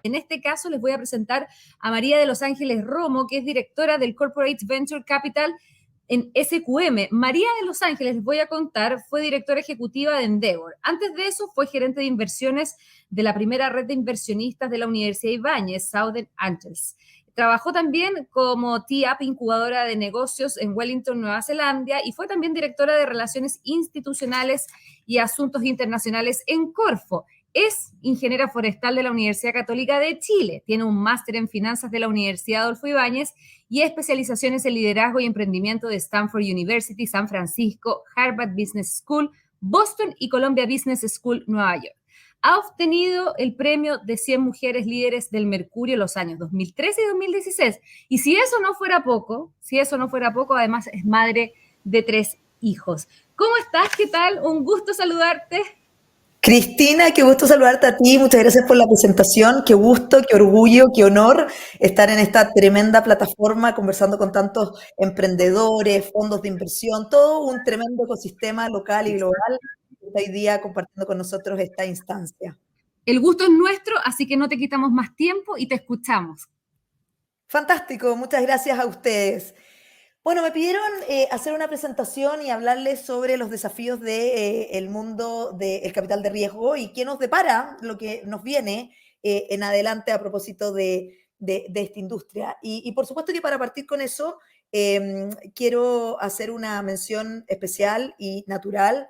En este caso les voy a presentar a María de Los Ángeles Romo, que es directora del Corporate Venture Capital en SQM. María de Los Ángeles, les voy a contar, fue directora ejecutiva de Endeavor. Antes de eso fue gerente de inversiones de la primera red de inversionistas de la Universidad Ibáñez, Southern Angels. Trabajó también como T-Up, incubadora de negocios en Wellington, Nueva Zelanda, y fue también directora de Relaciones Institucionales y Asuntos Internacionales en Corfo. Es ingeniera forestal de la Universidad Católica de Chile, tiene un máster en finanzas de la Universidad Adolfo Ibáñez y especializaciones en liderazgo y emprendimiento de Stanford University, San Francisco, Harvard Business School, Boston y Columbia Business School, Nueva York. Ha obtenido el premio de 100 mujeres líderes del Mercurio los años 2013 y 2016. Y si eso no fuera poco, además es madre de 3 hijos. ¿Cómo estás? ¿Qué tal? Un gusto saludarte. Cristina, qué gusto saludarte a ti, muchas gracias por la presentación, qué gusto, qué orgullo, qué honor estar en esta tremenda plataforma conversando con tantos emprendedores, fondos de inversión, todo un tremendo ecosistema local y global que está hoy día compartiendo con nosotros esta instancia. El gusto es nuestro, así que no te quitamos más tiempo y te escuchamos. Fantástico, muchas gracias a ustedes. Bueno, me pidieron hacer una presentación y hablarles sobre los desafíos del mundo del capital de riesgo y qué nos depara, lo que nos viene en adelante a propósito de esta industria. Y por supuesto que para partir con eso, quiero hacer una mención especial y natural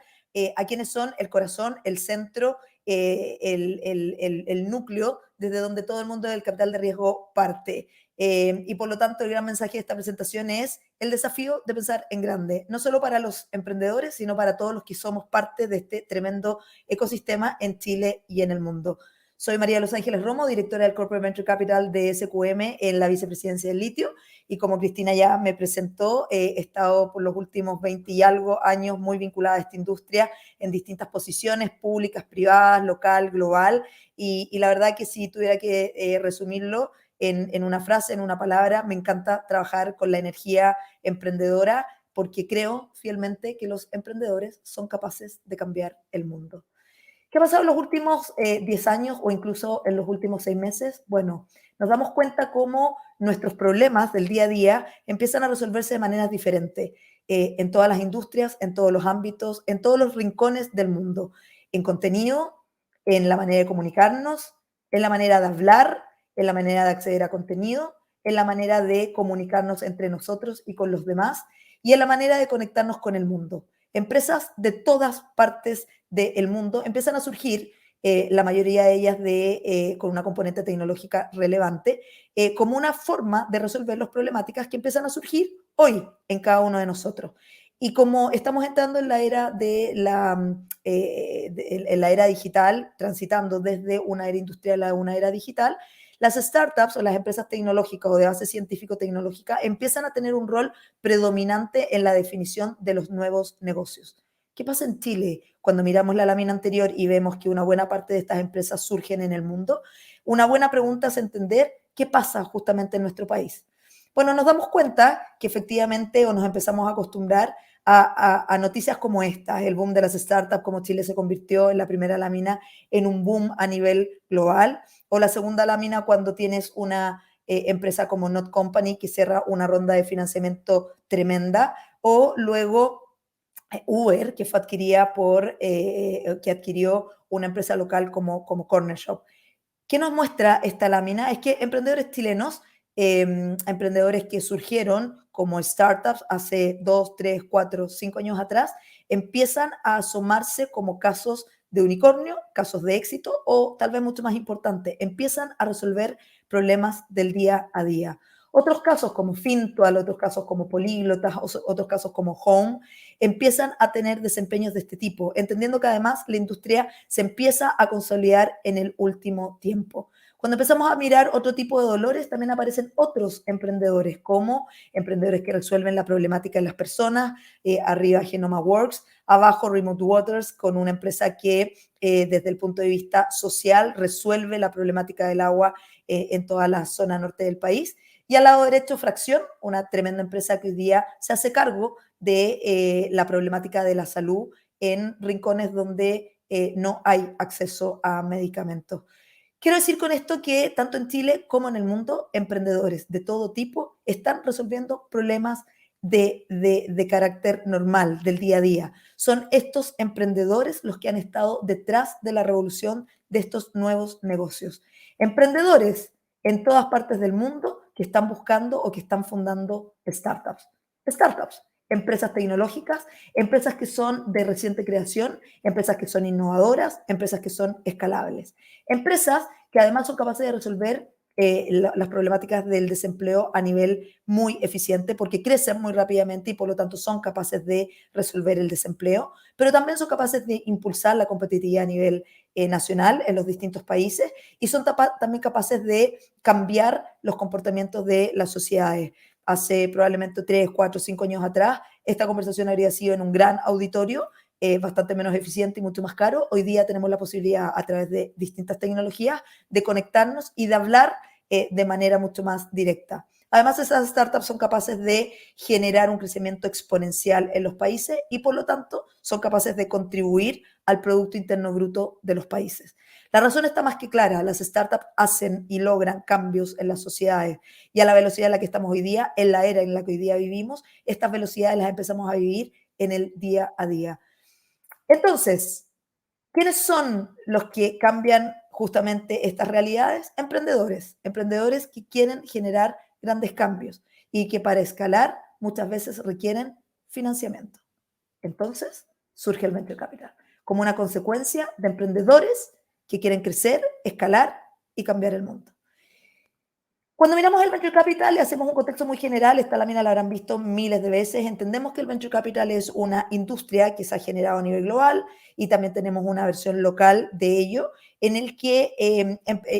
a quienes son el corazón, el centro, el núcleo desde donde todo el mundo del capital de riesgo parte. Y por lo tanto, el gran mensaje de esta presentación es el desafío de pensar en grande, no solo para los emprendedores, sino para todos los que somos parte de este tremendo ecosistema en Chile y en el mundo. Soy María de Los Ángeles Romo, directora del Corporate Venture Capital de SQM en la vicepresidencia del litio, y como Cristina ya me presentó, he estado por los últimos 20 y algo años muy vinculada a esta industria en distintas posiciones públicas, privadas, local, global, y la verdad que si tuviera que resumirlo, en una frase, en una palabra, me encanta trabajar con la energía emprendedora porque creo fielmente que los emprendedores son capaces de cambiar el mundo. ¿Qué ha pasado en los últimos 10 años o incluso en los últimos 6 meses? Bueno, nos damos cuenta cómo nuestros problemas del día a día empiezan a resolverse de maneras diferentes en todas las industrias, en todos los ámbitos, en todos los rincones del mundo, en contenido, en la manera de comunicarnos, en la manera de hablar, en la manera de acceder a contenido, en la manera de comunicarnos entre nosotros y con los demás, y en la manera de conectarnos con el mundo. Empresas de todas partes del mundo empiezan a surgir, la mayoría de ellas con una componente tecnológica relevante, como una forma de resolver las problemáticas que empiezan a surgir hoy en cada uno de nosotros. Y como estamos entrando en la era en la era digital, transitando desde una era industrial a una era digital, las startups o las empresas tecnológicas o de base científico-tecnológica empiezan a tener un rol predominante en la definición de los nuevos negocios. ¿Qué pasa en Chile cuando miramos la lámina anterior y vemos que una buena parte de estas empresas surgen en el mundo? Una buena pregunta es entender qué pasa justamente en nuestro país. Bueno, nos damos cuenta que efectivamente o nos empezamos a acostumbrar a noticias como esta, el boom de las startups, como Chile se convirtió en la primera lámina en un boom a nivel global, o la segunda lámina cuando tienes una empresa como Not Company que cierra una ronda de financiamiento tremenda, o luego Uber, que fue que adquirió una empresa local como Corner Shop. ¿Qué nos muestra esta lámina? Es que emprendedores chilenos, emprendedores que surgieron como startups hace 2, 3, 4, 5 años atrás, empiezan a asomarse como casos de unicornio, casos de éxito o tal vez mucho más importante, empiezan a resolver problemas del día a día. Otros casos como Fintual, otros casos como Políglotas, otros casos como Home, empiezan a tener desempeños de este tipo, entendiendo que además la industria se empieza a consolidar en el último tiempo. Cuando empezamos a mirar otro tipo de dolores, también aparecen otros emprendedores, como emprendedores que resuelven la problemática de las personas, arriba Genoma Works, abajo Remote Waters, con una empresa que desde el punto de vista social resuelve la problemática del agua en toda la zona norte del país. Y al lado derecho, Fracción, una tremenda empresa que hoy día se hace cargo de la problemática de la salud en rincones donde no hay acceso a medicamentos. Quiero decir con esto que tanto en Chile como en el mundo, emprendedores de todo tipo están resolviendo problemas de carácter normal, del día a día. Son estos emprendedores los que han estado detrás de la revolución de estos nuevos negocios. Emprendedores en todas partes del mundo que están buscando o que están fundando startups. Startups, empresas tecnológicas, empresas que son de reciente creación, empresas que son innovadoras, empresas que son escalables. Empresas que además son capaces de resolver las problemáticas del desempleo a nivel muy eficiente porque crecen muy rápidamente y por lo tanto son capaces de resolver el desempleo, pero también son capaces de impulsar la competitividad a nivel nacional en los distintos países y son también capaces de cambiar los comportamientos de las sociedades. Hace probablemente 3, 4, 5 años atrás, esta conversación habría sido en un gran auditorio bastante menos eficiente y mucho más caro. Hoy día tenemos la posibilidad a través de distintas tecnologías de conectarnos y de hablar de manera mucho más directa. Además, esas startups son capaces de generar un crecimiento exponencial en los países y por lo tanto son capaces de contribuir al Producto Interno Bruto de los países. La razón está más que clara, las startups hacen y logran cambios en las sociedades y a la velocidad en la que estamos hoy día, en la era en la que hoy día vivimos, estas velocidades las empezamos a vivir en el día a día. Entonces, ¿quiénes son los que cambian justamente estas realidades? Emprendedores, emprendedores que quieren generar grandes cambios y que para escalar muchas veces requieren financiamiento. Entonces, surge el Venture Capital como una consecuencia de emprendedores que quieren crecer, escalar y cambiar el mundo. Cuando miramos el Venture Capital, le hacemos un contexto muy general, esta lámina la habrán visto miles de veces, entendemos que el Venture Capital es una industria que se ha generado a nivel global y también tenemos una versión local de ello, en el que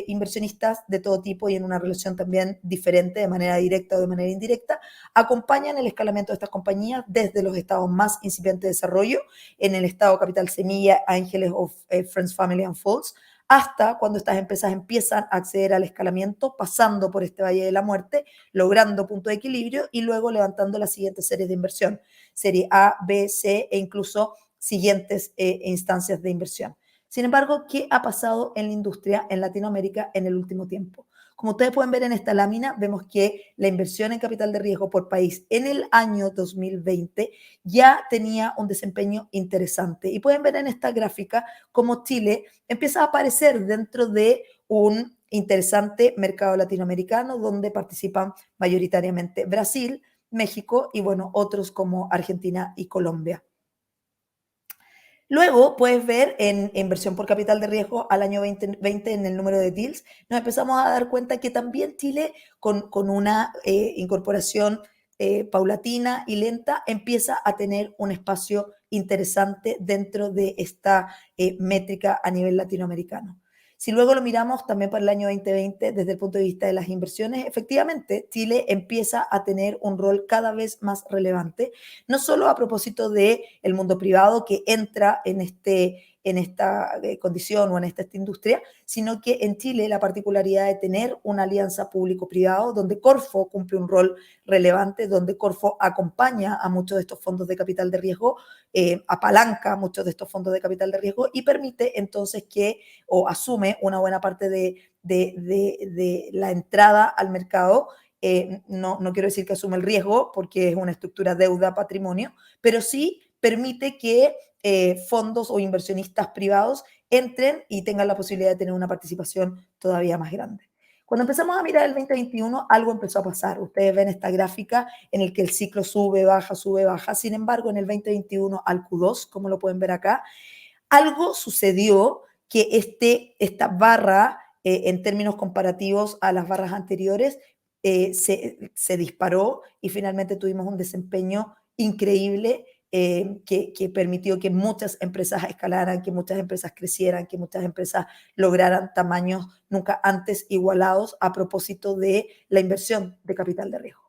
inversionistas de todo tipo y en una relación también diferente, de manera directa o de manera indirecta, acompañan el escalamiento de estas compañías desde los estados más incipientes de desarrollo, en el estado capital semilla, ángeles of Friends, Family and Folks, hasta cuando estas empresas empiezan a acceder al escalamiento, pasando por este valle de la muerte, logrando punto de equilibrio y luego levantando las siguientes series de inversión, serie A, B, C e incluso siguientes instancias de inversión. Sin embargo, ¿qué ha pasado en la industria en Latinoamérica en el último tiempo? Como ustedes pueden ver en esta lámina, vemos que la inversión en capital de riesgo por país en el año 2020 ya tenía un desempeño interesante. Y pueden ver en esta gráfica cómo Chile empieza a aparecer dentro de un interesante mercado latinoamericano donde participan mayoritariamente Brasil, México y, bueno, otros como Argentina y Colombia. Luego puedes ver en inversión por capital de riesgo al año 2020 en el número de deals, nos empezamos a dar cuenta que también Chile con una incorporación paulatina y lenta empieza a tener un espacio interesante dentro de esta métrica a nivel latinoamericano. Si luego lo miramos también para el año 2020 desde el punto de vista de las inversiones, efectivamente Chile empieza a tener un rol cada vez más relevante, no solo a propósito del mundo privado que entra en esta condición o en esta industria, sino que en Chile la particularidad de tener una alianza público-privado donde Corfo cumple un rol relevante, donde Corfo acompaña a muchos de estos fondos de capital de riesgo, apalanca muchos de estos fondos de capital de riesgo y permite entonces que, o asume una buena parte de la entrada al mercado. No quiero decir que asume el riesgo porque es una estructura deuda-patrimonio, pero sí permite que fondos o inversionistas privados entren y tengan la posibilidad de tener una participación todavía más grande. Cuando empezamos a mirar el 2021, algo empezó a pasar. Ustedes ven esta gráfica en el que el ciclo sube, baja, sube, baja. Sin embargo, en el 2021 al Q2, como lo pueden ver acá, algo sucedió que esta barra, en términos comparativos a las barras anteriores, se disparó y finalmente tuvimos un desempeño increíble que permitió que muchas empresas escalaran, que muchas empresas crecieran, que muchas empresas lograran tamaños nunca antes igualados a propósito de la inversión de capital de riesgo.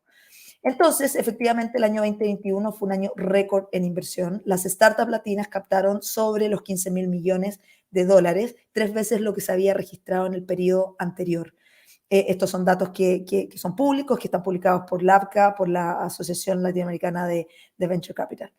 Entonces, efectivamente, el año 2021 fue un año récord en inversión. Las startups latinas captaron sobre los 15.000 millones de dólares, 3 veces lo que se había registrado en el periodo anterior. Estos son datos que son públicos, que están publicados por LABCA, por la Asociación Latinoamericana de Venture Capital.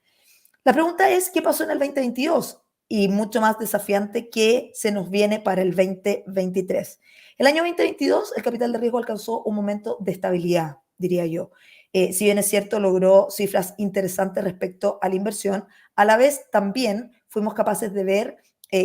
La pregunta es, ¿qué pasó en el 2022? y mucho más desafiante que se nos viene para el 2023. El año 2022, el capital de riesgo alcanzó un momento de estabilidad, diría yo. Si bien es cierto, logró cifras interesantes respecto a la inversión, a la vez también fuimos capaces de ver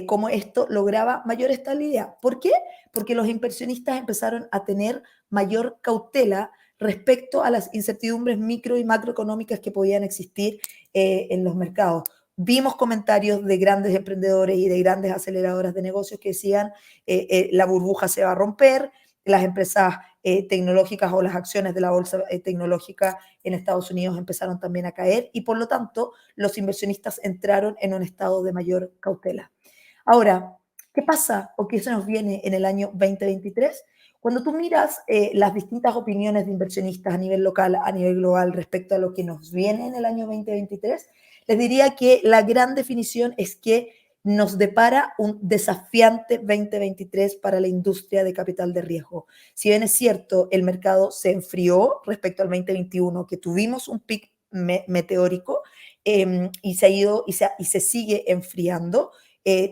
cómo esto lograba mayor estabilidad. ¿Por qué? Porque los inversionistas empezaron a tener mayor cautela respecto a las incertidumbres micro y macroeconómicas que podían existir en los mercados. Vimos comentarios de grandes emprendedores y de grandes aceleradoras de negocios que decían la burbuja se va a romper, las empresas tecnológicas o las acciones de la bolsa tecnológica en Estados Unidos empezaron también a caer y por lo tanto los inversionistas entraron en un estado de mayor cautela. Ahora, ¿qué pasa o qué se nos viene en el año 2023? Cuando tú miras las distintas opiniones de inversionistas a nivel local, a nivel global respecto a lo que nos viene en el año 2023, les diría que la gran definición es que nos depara un desafiante 2023 para la industria de capital de riesgo. Si bien es cierto, el mercado se enfrió respecto al 2021, que tuvimos un pic meteórico y se ha ido y se sigue enfriando,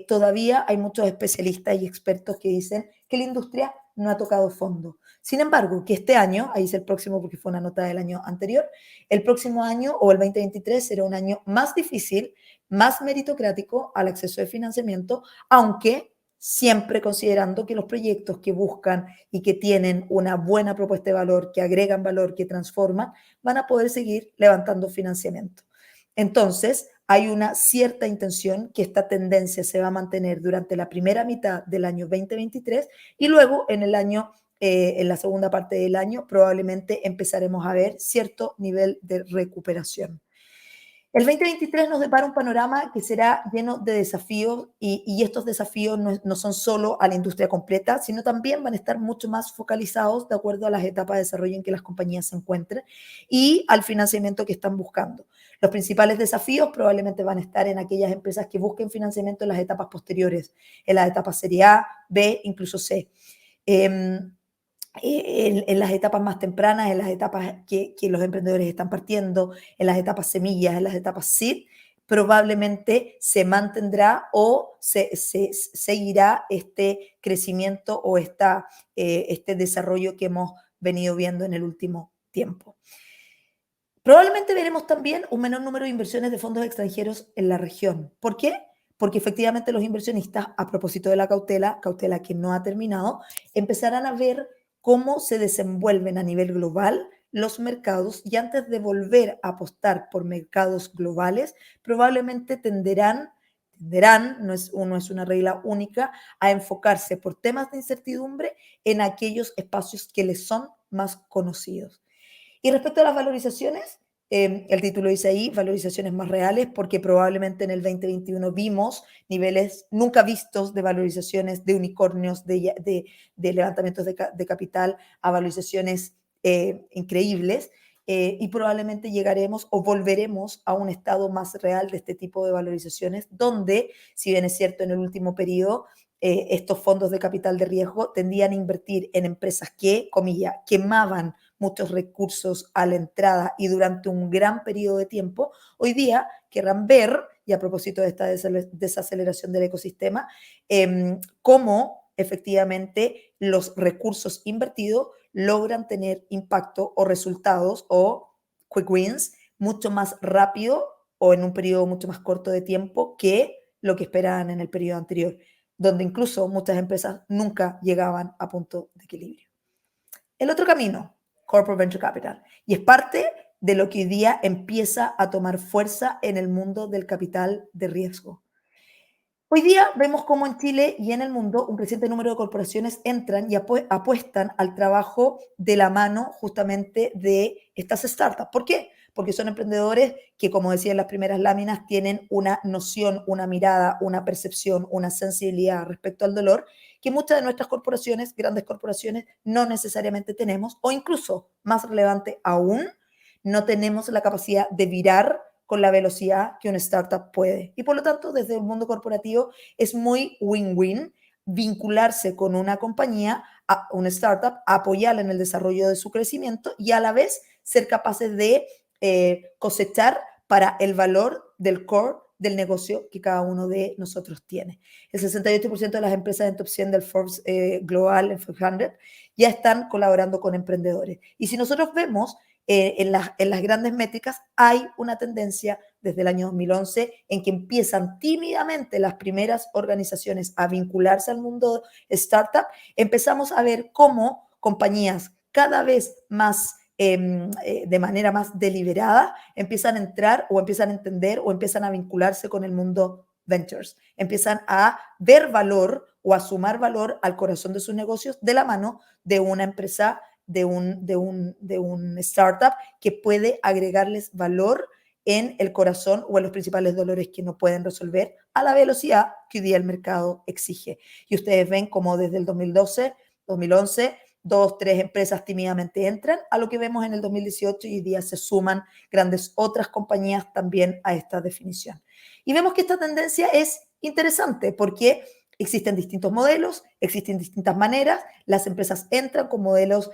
todavía hay muchos especialistas y expertos que dicen que la industria no ha tocado fondo. Sin embargo, que este año, ahí es el próximo porque fue una nota del año anterior, el próximo año o el 2023 será un año más difícil, más meritocrático al acceso de financiamiento, aunque siempre considerando que los proyectos que buscan y que tienen una buena propuesta de valor, que agregan valor, que transforman, van a poder seguir levantando financiamiento. Entonces, hay una cierta intención que esta tendencia se va a mantener durante la primera mitad del año 2023 y luego en el año, en la segunda parte del año, probablemente empezaremos a ver cierto nivel de recuperación. El 2023 nos depara un panorama que será lleno de desafíos y estos desafíos no son solo a la industria completa, sino también van a estar mucho más focalizados de acuerdo a las etapas de desarrollo en que las compañías se encuentren y al financiamiento que están buscando. Los principales desafíos probablemente van a estar en aquellas empresas que busquen financiamiento en las etapas posteriores, en las etapas serie A, B, incluso C. En las etapas más tempranas, en las etapas que los emprendedores están partiendo, en las etapas semillas, en las etapas seed, probablemente se mantendrá o se seguirá este crecimiento o este desarrollo que hemos venido viendo en el último tiempo. Probablemente veremos también un menor número de inversiones de fondos extranjeros en la región. ¿Por qué? Porque efectivamente los inversionistas, a propósito de la cautela que no ha terminado, empezarán a ver cómo se desenvuelven a nivel global los mercados y antes de volver a apostar por mercados globales, probablemente tenderán, no es una regla única, a enfocarse por temas de incertidumbre en aquellos espacios que les son más conocidos. Y respecto a las valorizaciones, el título dice ahí, valorizaciones más reales, porque probablemente en el 2021 vimos niveles nunca vistos de valorizaciones de unicornios, de levantamientos de capital a valorizaciones increíbles, y probablemente llegaremos o volveremos a un estado más real de este tipo de valorizaciones, donde, si bien es cierto, en el último periodo, estos fondos de capital de riesgo tendían a invertir en empresas que, comilla, quemaban muchos recursos a la entrada y durante un gran periodo de tiempo, hoy día querrán ver, y a propósito de esta desaceleración del ecosistema, cómo efectivamente los recursos invertidos logran tener impacto o resultados o quick wins mucho más rápido o en un periodo mucho más corto de tiempo que lo que esperaban en el periodo anterior, donde incluso muchas empresas nunca llegaban a punto de equilibrio. El otro camino, Corporate Venture Capital, y es parte de lo que hoy día empieza a tomar fuerza en el mundo del capital de riesgo. Hoy día vemos cómo en Chile y en el mundo un creciente número de corporaciones entran y apuestan al trabajo de la mano justamente de estas startups. ¿Por qué? Porque son emprendedores que, como decía en las primeras láminas, tienen una noción, una mirada, una percepción, una sensibilidad respecto al dolor que muchas de nuestras corporaciones, grandes corporaciones, no necesariamente tenemos, o incluso, más relevante aún, no tenemos la capacidad de virar con la velocidad que una startup puede. Y por lo tanto, desde el mundo corporativo es muy win-win vincularse con una compañía, a una startup, apoyarla en el desarrollo de su crecimiento y a la vez ser capaces de cosechar para el valor del core del negocio que cada uno de nosotros tiene. El 68% de las empresas en top 100 del Forbes Global en 500 ya están colaborando con emprendedores. Y si nosotros vemos en las grandes métricas, hay una tendencia desde el año 2011 en que empiezan tímidamente las primeras organizaciones a vincularse al mundo startup. Empezamos a ver cómo compañías cada vez más de manera más deliberada empiezan a entrar o empiezan a entender o empiezan a vincularse con el mundo ventures, empiezan a ver valor o a sumar valor al corazón de sus negocios de la mano de una empresa, de un startup que puede agregarles valor en el corazón o en los principales dolores que no pueden resolver a la velocidad que hoy día el mercado exige. Y ustedes ven como desde el 2012, 2011, 2, 3 empresas tímidamente entran, a lo que vemos en el 2018 y hoy día se suman grandes otras compañías también a esta definición. Y vemos que esta tendencia es interesante porque existen distintos modelos, existen distintas maneras, las empresas entran con modelos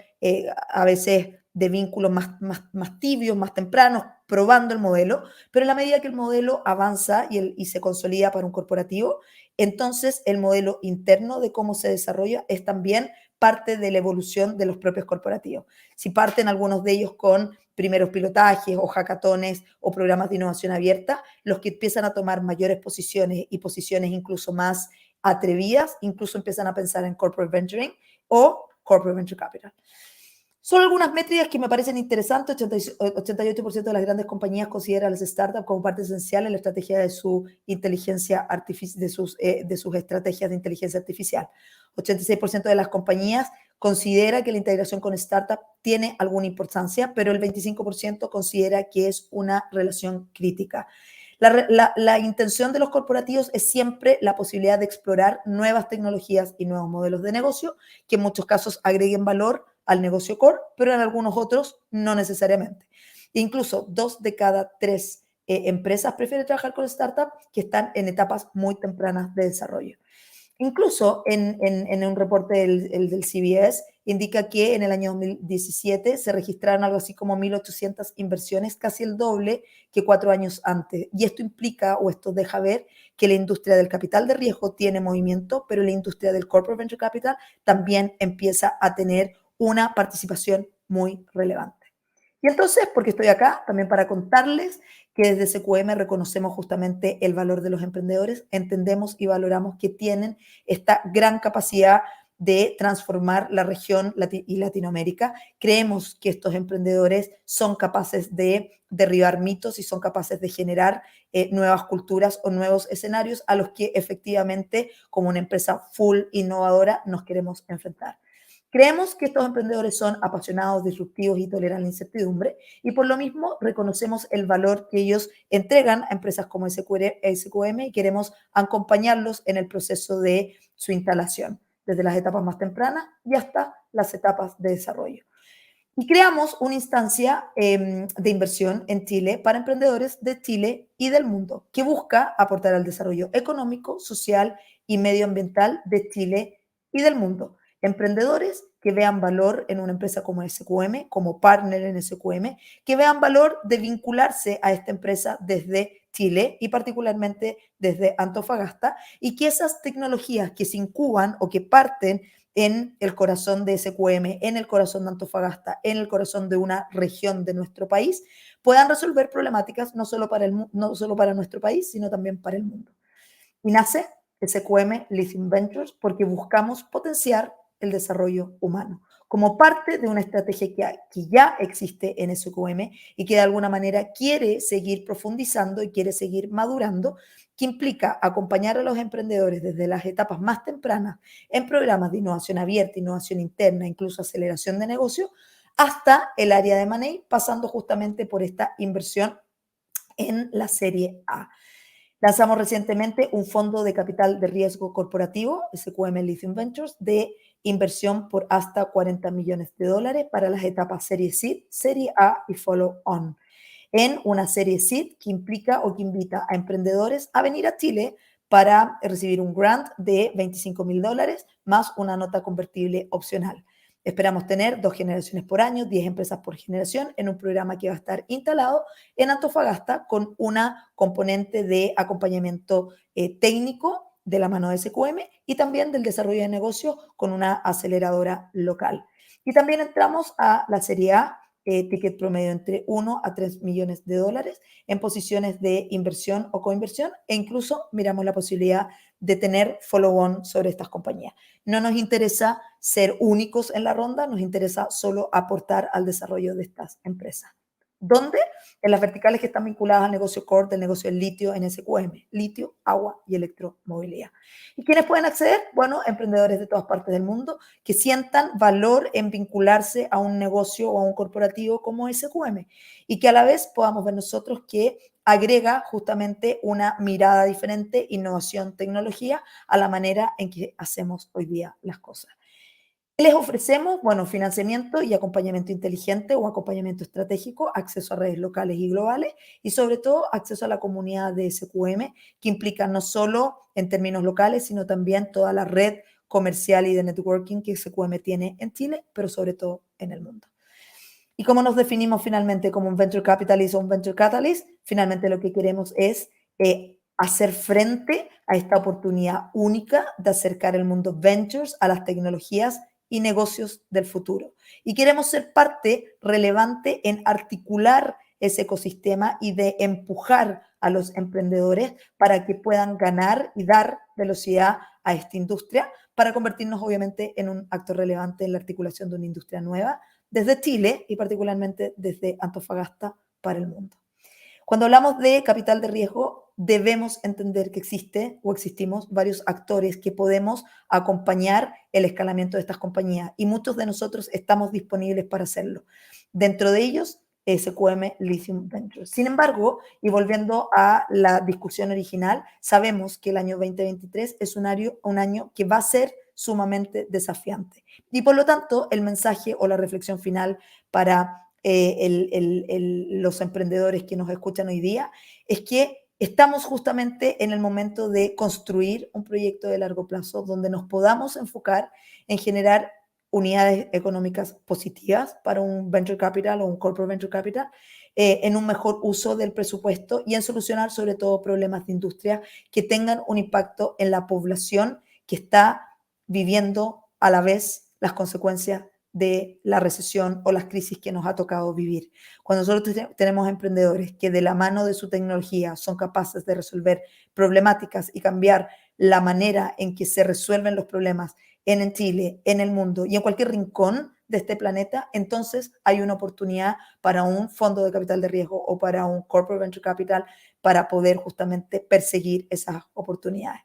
a veces de vínculos más tibios, más tempranos, probando el modelo, pero en la medida que el modelo avanza y se consolida para un corporativo, entonces el modelo interno de cómo se desarrolla es también parte de la evolución de los propios corporativos. Si parten algunos de ellos con primeros pilotajes o hackatones o programas de innovación abierta, los que empiezan a tomar mayores posiciones y posiciones incluso más atrevidas, incluso empiezan a pensar en corporate venturing o corporate venture capital. Son algunas métricas que me parecen interesantes. 88% de las grandes compañías consideran las startups como parte esencial en la estrategia de su inteligencia artificial, de sus estrategias de inteligencia artificial. 86% de las compañías considera que la integración con startup tiene alguna importancia, pero el 25% considera que es una relación crítica. La intención de los corporativos es siempre la posibilidad de explorar nuevas tecnologías y nuevos modelos de negocio que en muchos casos agreguen valor al negocio core, pero en algunos otros no necesariamente. Incluso 2 de cada 3 empresas prefieren trabajar con startups que están en etapas muy tempranas de desarrollo. Incluso en un reporte del CBS indica que en el año 2017 se registraron algo así como 1.800 inversiones, casi el doble que 4 años antes. Y esto implica, o esto deja ver, que la industria del capital de riesgo tiene movimiento, pero la industria del corporate venture capital también empieza a tener una participación muy relevante. Y entonces, porque estoy acá, también para contarles que desde SQM reconocemos justamente el valor de los emprendedores, entendemos y valoramos que tienen esta gran capacidad de transformar la región y Latinoamérica. Creemos que estos emprendedores son capaces de derribar mitos y son capaces de generar nuevas culturas o nuevos escenarios a los que efectivamente, como una empresa full innovadora, nos queremos enfrentar. Creemos que estos emprendedores son apasionados, disruptivos y toleran la incertidumbre y por lo mismo reconocemos el valor que ellos entregan a empresas como SQM y queremos acompañarlos en el proceso de su instalación, desde las etapas más tempranas y hasta las etapas de desarrollo. Y creamos una instancia de inversión en Chile para emprendedores de Chile y del mundo que busca aportar al desarrollo económico, social y medioambiental de Chile y del mundo. Emprendedores que vean valor en una empresa como SQM, como partner en SQM, que vean valor de vincularse a esta empresa desde Chile y particularmente desde Antofagasta, y que esas tecnologías que se incuban o que parten en el corazón de SQM, en el corazón de Antofagasta, en el corazón de una región de nuestro país, puedan resolver problemáticas no solo para nuestro país, sino también para el mundo. Y nace SQM Lithium Ventures porque buscamos potenciar el desarrollo humano como parte de una estrategia que ya existe en SQM y que de alguna manera quiere seguir profundizando y quiere seguir madurando, que implica acompañar a los emprendedores desde las etapas más tempranas en programas de innovación abierta, innovación interna, incluso aceleración de negocio, hasta el área de Money, pasando justamente por esta inversión en la serie A. Lanzamos recientemente un fondo de capital de riesgo corporativo, SQM Lithium Ventures, de inversión por hasta $40 millones para las etapas Serie Seed, Serie A y Follow On. En una Serie Seed que implica o que invita a emprendedores a venir a Chile para recibir un grant de $25.000 más una nota convertible opcional. Esperamos tener 2 generaciones por año, 10 empresas por generación, en un programa que va a estar instalado en Antofagasta con una componente de acompañamiento técnico de la mano de SQM y también del desarrollo de negocios con una aceleradora local. Y también entramos a la Serie A, ticket promedio entre 1 a 3 millones de dólares en posiciones de inversión o coinversión, e incluso miramos la posibilidad de tener follow-on sobre estas compañías. No nos interesa ser únicos en la ronda, nos interesa solo aportar al desarrollo de estas empresas. ¿Dónde? En las verticales que están vinculadas al negocio core del negocio del litio en SQM, litio, agua y electromovilidad. ¿Y quiénes pueden acceder? Bueno, emprendedores de todas partes del mundo que sientan valor en vincularse a un negocio o a un corporativo como SQM y que a la vez podamos ver nosotros que agrega justamente una mirada diferente, innovación, tecnología a la manera en que hacemos hoy día las cosas. ¿Qué les ofrecemos? Bueno, financiamiento y acompañamiento inteligente o acompañamiento estratégico, acceso a redes locales y globales y sobre todo acceso a la comunidad de SQM, que implica no solo en términos locales, sino también toda la red comercial y de networking que SQM tiene en Chile, pero sobre todo en el mundo. ¿Y cómo nos definimos finalmente como un venture capitalist o un venture catalyst? Finalmente lo que queremos es hacer frente a esta oportunidad única de acercar el mundo ventures a las tecnologías y negocios del futuro. Y queremos ser parte relevante en articular ese ecosistema y de empujar a los emprendedores para que puedan ganar y dar velocidad a esta industria para convertirnos obviamente en un actor relevante en la articulación de una industria nueva desde Chile y particularmente desde Antofagasta para el mundo. Cuando hablamos de capital de riesgo, debemos entender que existe o existimos varios actores que podemos acompañar el escalamiento de estas compañías y muchos de nosotros estamos disponibles para hacerlo. Dentro de ellos, SQM Lithium Ventures. Sin embargo, y volviendo a la discusión original, sabemos que el año 2023 es un año que va a ser sumamente desafiante. Y por lo tanto, el mensaje o la reflexión final para los emprendedores que nos escuchan hoy día es que estamos justamente en el momento de construir un proyecto de largo plazo donde nos podamos enfocar en generar unidades económicas positivas para un venture capital o un corporate venture capital, en un mejor uso del presupuesto y en solucionar sobre todo problemas de industria que tengan un impacto en la población que está viviendo a la vez las consecuencias de la recesión o las crisis que nos ha tocado vivir. Cuando nosotros tenemos emprendedores que de la mano de su tecnología son capaces de resolver problemáticas y cambiar la manera en que se resuelven los problemas en Chile, en el mundo y en cualquier rincón de este planeta, entonces hay una oportunidad para un fondo de capital de riesgo o para un corporate venture capital para poder justamente perseguir esas oportunidades.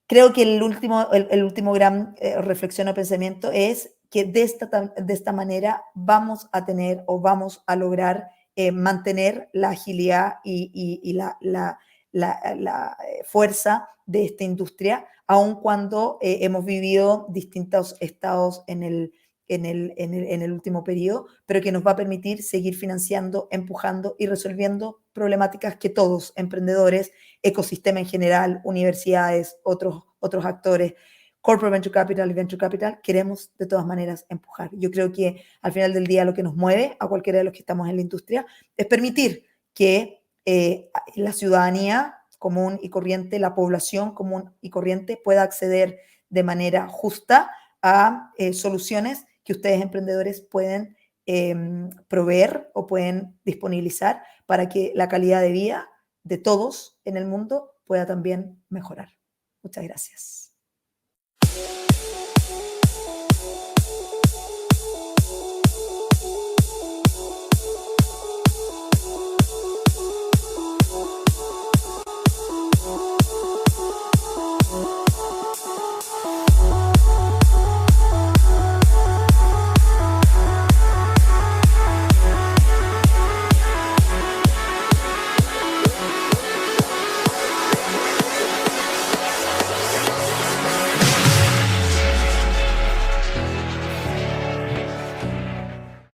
Creo que el último gran reflexión o pensamiento es que de esta manera vamos a tener o vamos a lograr mantener la agilidad y la fuerza de esta industria, aun cuando hemos vivido distintos estados en el último periodo, pero que nos va a permitir seguir financiando, empujando y resolviendo problemáticas que todos, emprendedores, ecosistema en general, universidades, otros actores, corporate venture capital y venture capital, queremos de todas maneras empujar. Yo creo que al final del día lo que nos mueve a cualquiera de los que estamos en la industria es permitir que la ciudadanía común y corriente, la población común y corriente pueda acceder de manera justa a soluciones que ustedes emprendedores pueden proveer o pueden disponibilizar para que la calidad de vida de todos en el mundo pueda también mejorar. Muchas gracias.